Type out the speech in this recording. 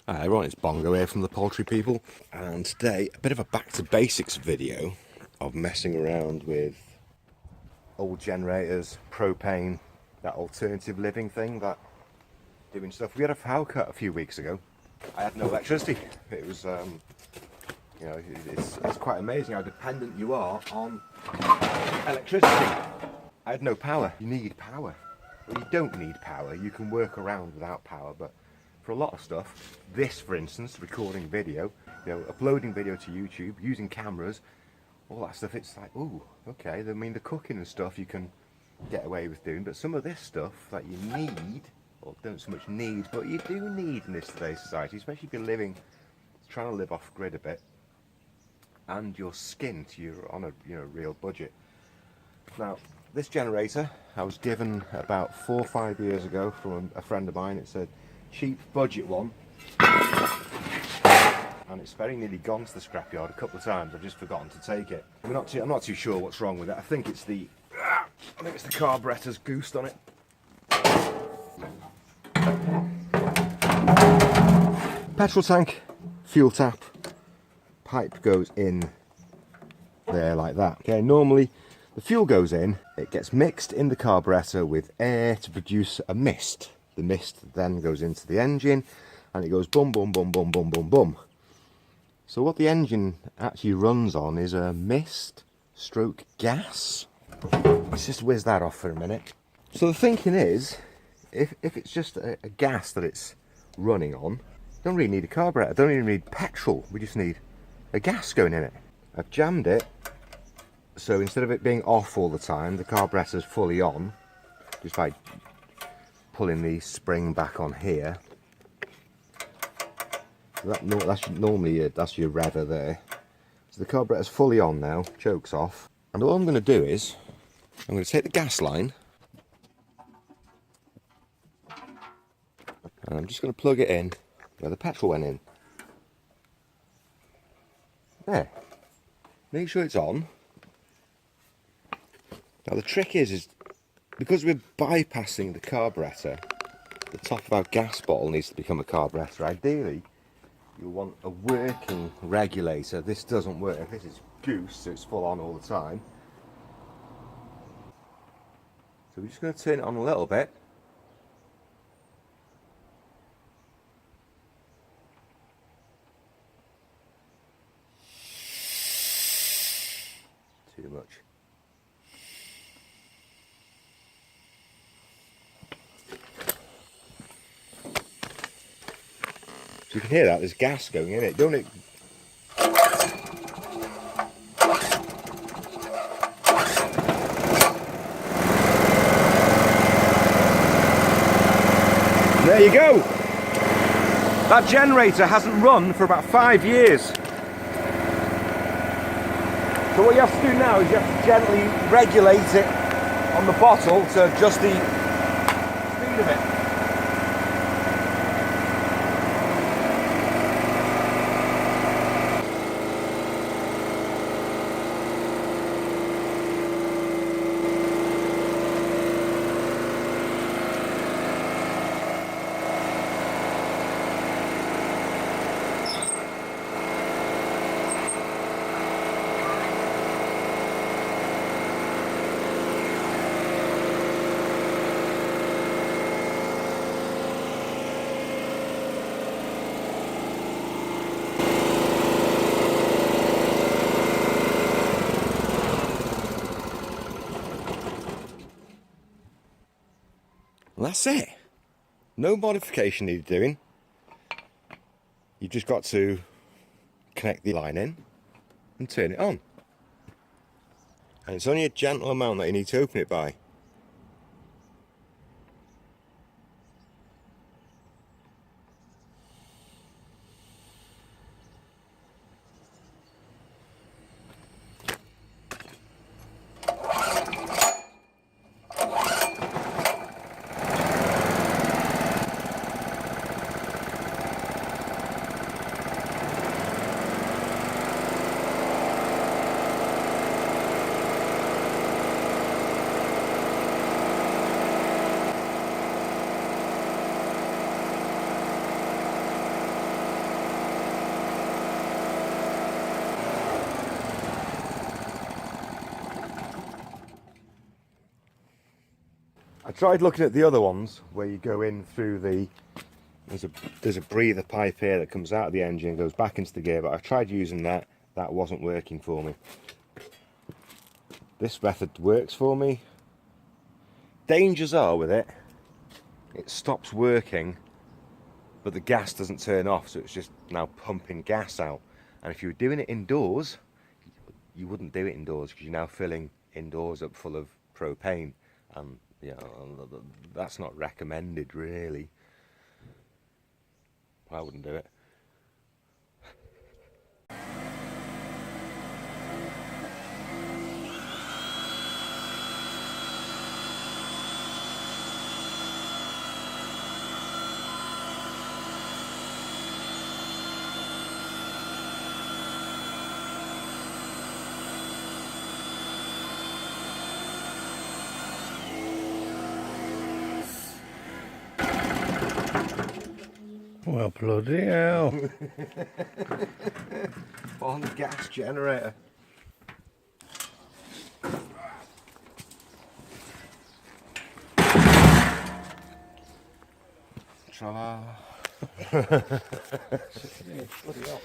Hi everyone, it's Bongo here from the Poultry People, and today a bit of a back to basics video of messing around with old generators, propane, that alternative living thing, that doing stuff. We had a powercut a few weeks ago. I had no electricity. It was, you know, it's quite amazing how dependent you are on electricity. I had no power. You need power. Well, you don't need power. You can work around without power, but for a lot of stuff, this for instance, recording video, you know, uploading video to YouTube, using cameras, all that stuff, it's like, oh, okay, I mean the cooking and stuff you can get away with doing, but some of this stuff that you need, or don't so much need, but you do need in this today's society, especially if you're trying to live off grid a bit, and you're skint, you're on a real budget. Now, this generator I was given about 4 or 5 years ago from a friend of mine. It said cheap budget one, and it's very nearly gone to the scrapyard a couple of times. I've just forgotten to take it. I'm not too sure what's wrong with it. I think it's the carburettor's goosed on it. Petrol tank, fuel tap, pipe goes in there like that. Okay, normally the fuel goes in, it gets mixed in the carburettor with air to produce a mist. The mist then goes into the engine and it goes bum bum bum bum bum bum bum. So what the engine actually runs on is a mist stroke gas. Let's just whiz that off for a minute. So the thinking is, if it's just a gas that it's running on, don't really need a carburettor, don't even need petrol, we just need a gas going in it. I've jammed it, so instead of it being off all the time, the carburettor's fully on, just by pulling the spring back on here. So that's your revver there. So the carburettor's fully on now, choke's off. And all I'm going to do is, I'm going to take the gas line, and I'm just going to plug it in where the petrol went in. There. Make sure it's on. Now the trick is because we're bypassing the carburettor, the top of our gas bottle needs to become a carburettor. Ideally, you want a working regulator. This doesn't work. This is goose, so it's full on all the time. So we're just going to turn it on a little bit. Too much. So you can hear that, there's gas going in it, don't it? There you go! That generator hasn't run for about 5 years. So what you have to do now is you have to gently regulate it on the bottle to adjust the speed of it. And that's it. No modification needed doing. You've just got to connect the line in and turn it on. And it's only a gentle amount that you need to open it by. I tried looking at the other ones where you go in through the, there's a breather pipe here that comes out of the engine and goes back into the gear, but I tried using that, that wasn't working for me. This method works for me. Dangers are with it, it stops working but the gas doesn't turn off, so it's just now pumping gas out. And if you were doing it indoors, you wouldn't do it indoors because you're now filling indoors up full of propane, and you know, that's not recommended really. I wouldn't do it. Well, bloody hell. On the gas generator. Tra-la. Bloody hell.